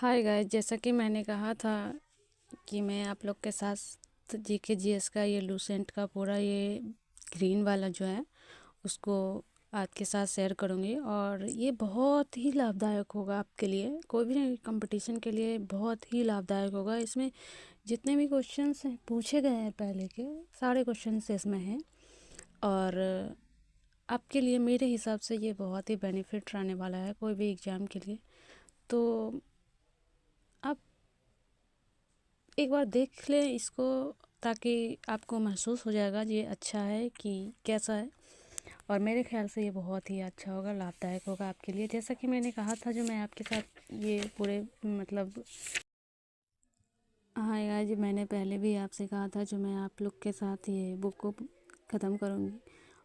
Hi guys, जैसा कि मैंने कहा था कि मैं आप लोग के साथ जीके जीएस का ये लूसेंट का पूरा ये ग्रीन वाला जो है उसको आपके साथ शेयर करूँगी। और ये बहुत ही लाभदायक होगा आपके लिए, कोई भी कंपटीशन के लिए बहुत ही लाभदायक होगा। इसमें जितने भी क्वेश्चंस पूछे गए हैं पहले के सारे क्वेश्चंस इसमें हैं। और आपके लिए मेरे हिसाब से ये बहुत ही बेनिफिट रहने वाला है कोई भी एग्ज़ाम के लिए। तो आप एक बार देख लें इसको, ताकि आपको महसूस हो जाएगा ये अच्छा है कि कैसा है। और मेरे ख्याल से ये बहुत ही अच्छा होगा, लाभदायक होगा आपके लिए। जैसा कि मैंने कहा था, जो मैं आपके साथ ये पूरे मतलब हाँ यार, जी मैंने पहले भी आपसे कहा था जो मैं आप लोग के साथ ये बुक को ख़त्म करूँगी।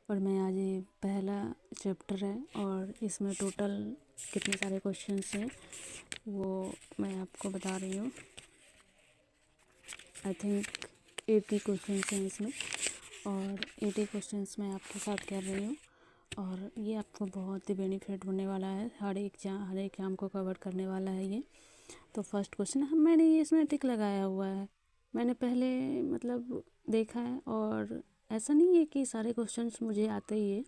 और मैं आज ये पहला चैप्टर है और इसमें टोटल कितने सारे क्वेश्चंस हैं वो मैं आपको बता रही हूँ। आई थिंक 80 क्वेश्चंस हैं इसमें, और 80 क्वेश्चंस मैं आपके साथ कर रही हूँ। और ये आपको बहुत ही बेनिफिट होने वाला है, हर एग्जाम को कवर करने वाला है ये। तो फर्स्ट क्वेश्चन मैंने ये इसमें टिक लगाया हुआ है, मैंने पहले मतलब देखा है। और ऐसा नहीं है कि सारे क्वेश्चंस मुझे आते ही है,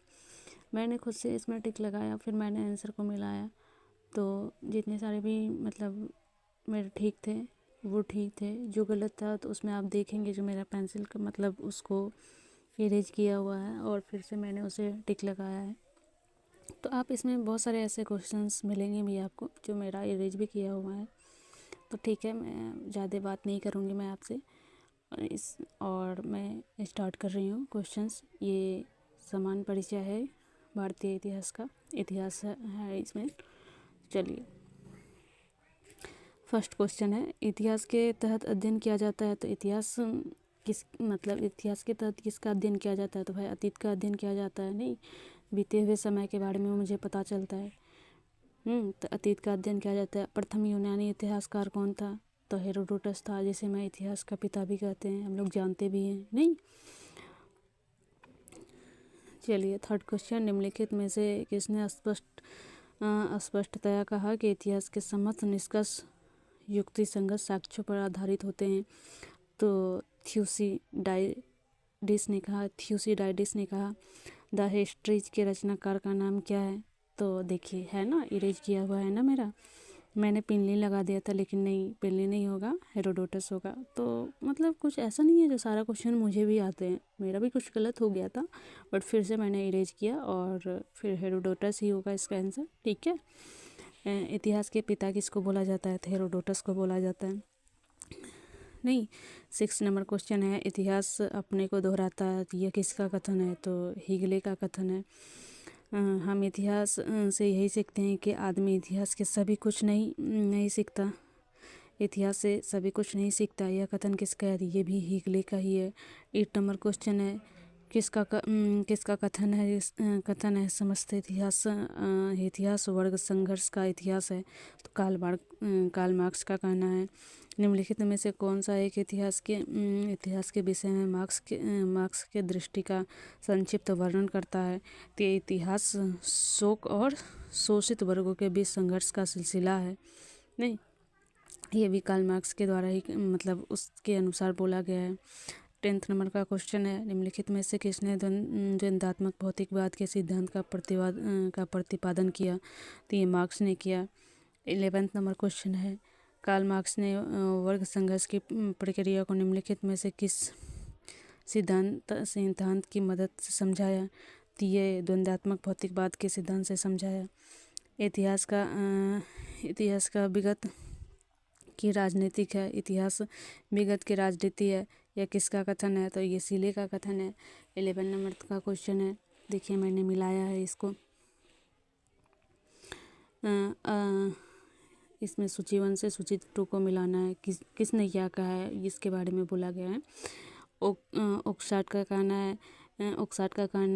मैंने खुद से इसमें टिक लगाया, फिर मैंने आंसर को मिलाया। तो जितने सारे भी मतलब मेरे ठीक थे वो ठीक थे, जो गलत था तो उसमें आप देखेंगे जो मेरा पेंसिल का मतलब उसको इरेज किया हुआ है और फिर से मैंने उसे टिक लगाया है। तो आप इसमें बहुत सारे ऐसे क्वेश्चंस मिलेंगे भी आपको जो मेरा इरेज भी किया हुआ है। तो ठीक है, मैं ज़्यादा बात नहीं करूँगी मैं आपसे और मैं स्टार्ट कर रही हूँ क्वेश्चंस। ये समान परिचय है भारतीय इतिहास का, इतिहास है इसमें। चलिए, फर्स्ट क्वेश्चन है, इतिहास के तहत अध्ययन किया जाता है तो इतिहास इतिहास के तहत किसका अध्ययन किया जाता है? तो भाई अतीत का अध्ययन किया जाता है। नहीं, बीते हुए समय के बारे में मुझे पता चलता है। तो अतीत का अध्ययन किया जाता है। प्रथम यूनानी इतिहासकार कौन था? तो हेरोडोटस था, जिसे मैं इतिहास का पिता भी कहते हैं, हम लोग जानते भी हैं। नहीं, चलिए थर्ड क्वेश्चन, निम्नलिखित में से किसने स्पष्टतया कहा कि इतिहास के समस्त निष्कर्ष युक्ति संगत साक्ष्यों पर आधारित होते हैं? तो थ्यूसिडाइडिस ने कहा। द हिस्ट्रीज के रचनाकार का नाम क्या है? तो देखिए, है ना, इरेज किया हुआ है ना मेरा, मैंने पिनली लगा दिया था, लेकिन नहीं, पिनली नहीं होगा, हेरोडोटस होगा। तो मतलब कुछ ऐसा नहीं है जो सारा क्वेश्चन मुझे भी आते हैं, मेरा भी कुछ गलत हो गया था, बट फिर से मैंने इरेज किया और फिर हेरोडोटस ही होगा इसका आंसर। ठीक है, इतिहास के पिता किसको बोला जाता है? तो हेरोडोटस को बोला जाता है। नहीं, 6 नंबर क्वेश्चन है, इतिहास अपने को दोहराता है, यह किसका कथन है? तो हिगले का कथन है। हम इतिहास से यही सीखते हैं कि आदमी इतिहास के सभी कुछ नहीं सीखता, इतिहास से सभी कुछ नहीं सीखता। यह कथन किसका है? ये भी हिगले का ही है। 8 नंबर क्वेश्चन है, किसका कथन है समस्त इतिहास वर्ग संघर्ष का इतिहास है? तो कार्ल मार्क्स का कहना है। निम्नलिखित में से कौन सा एक इतिहास के विषय में मार्क्स के दृष्टि का संक्षिप्त वर्णन करता है? तो ये इतिहास शोक और शोषित वर्गों के बीच संघर्ष का सिलसिला है। नहीं, ये भी कार्ल मार्क्स के द्वारा ही मतलब उसके अनुसार बोला गया है। 10th नंबर का क्वेश्चन है, निम्नलिखित में से किसने द्वंद्वात्मक भौतिकवाद के सिद्धांत का प्रतिपादन किया? तो ये मार्क्स ने किया। 11th नंबर क्वेश्चन है, कार्ल मार्क्स ने वर्ग संघर्ष की प्रक्रिया को निम्नलिखित में से किस सिद्धांत की मदद से समझाया? तो ये द्वंद्वात्मक भौतिकवाद के सिद्धांत से समझाया। इतिहास का विगत की राजनीतिक है, इतिहास विगत की राजनीति है, यह किसका कथन है? तो ये सीले का कथन है। 11 नंबर का क्वेश्चन है, देखिए मैंने मिलाया है इसको। इसमें सूची 1 से सूची 2 को मिलाना है, किसने क्या कहा है इसके बारे में बोला गया है। ओक्साट का कहना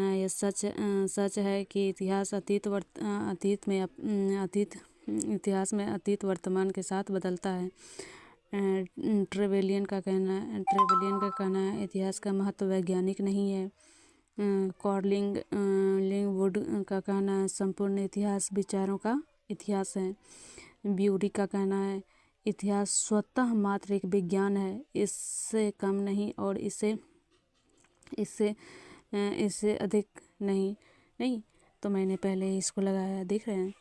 है यह सच है कि इतिहास में अतीत वर्तमान के साथ बदलता है। ट्रेवेलियन का कहना है इतिहास का महत्व वैज्ञानिक नहीं है। कॉर्लिंग वुड का कहना है संपूर्ण इतिहास विचारों का इतिहास है। ब्यूरी का कहना है इतिहास स्वतः मात्र एक विज्ञान है, इससे कम नहीं और इससे इससे इससे अधिक नहीं। नहीं तो मैंने पहले ही इसको लगाया, देख रहे हैं।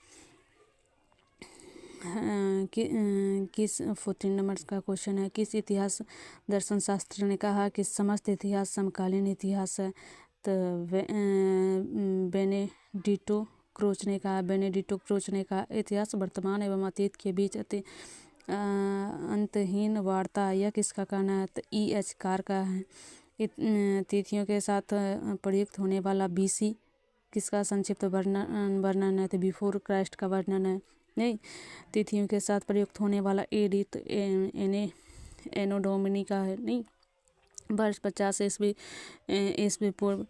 किस 14 नंबर का क्वेश्चन है, किस इतिहास दर्शन शास्त्र ने कहा कि समस्त इतिहास समकालीन इतिहास है? तो बेनेडिटो क्रोच ने कहा इतिहास वर्तमान एवं अतीत के बीच अंतहीन वार्ता। यह किसका कहना है? तो E.H. कार का है। तिथियों के साथ प्रयुक्त होने वाला BC किसका संक्षिप्त वर्णन है? तो बिफोर क्राइस्ट का वर्णन है। नहीं, तिथियों के साथ प्रयुक्त होने वाला AD तो एनो डोमिनी का है। नहीं, वर्ष 50 ईस्वी पूर्व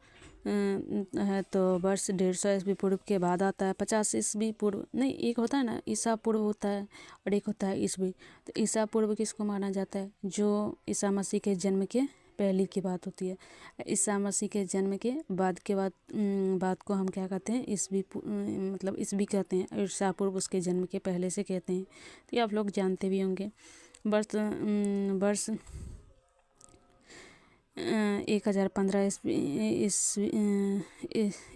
है, तो वर्ष 150 ईस्वी पूर्व के बाद आता है। 50 ईस्वी पूर्व नहीं, एक होता है ना ईसा पूर्व होता है और एक होता है ईस्वी। तो ईसा पूर्व किसको माना जाता है? जो ईसा मसीह के जन्म के पहले की बात होती है। ईसा मसीह के जन्म के बाद बात को हम क्या कहते हैं? ईस्वी, मतलब ईस्वी कहते हैं। ईसा पूर्व उसके जन्म के पहले से कहते हैं। तो ये आप लोग जानते भी होंगे। वर्ष 1015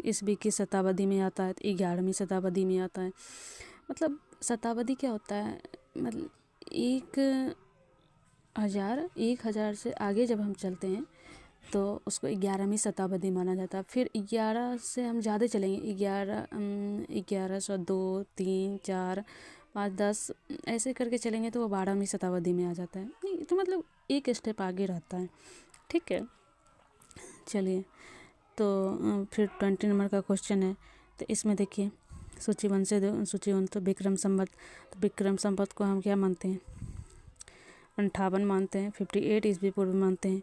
ईस्वी की शताब्दी में आता है। तो 11वीं शताब्दी में आता है। मतलब शताब्दी क्या होता है? मतलब 1000 से आगे जब हम चलते हैं तो उसको 11वीं शताब्दी माना जाता है। फिर 11 से हम ज़्यादा चलेंगे, 1102, 3, 4, 5, 10 ऐसे करके चलेंगे तो वो 12वीं शताब्दी में आ जाता है। नहीं तो मतलब एक स्टेप आगे रहता है। ठीक है, चलिए। तो फिर 20 नंबर का क्वेश्चन है। तो इसमें देखिए सूचीवंश तो विक्रम संवत। तो विक्रम संवत को हम क्या मानते हैं? 58 मानते हैं। 58 ईस्वी पूर्व मानते हैं।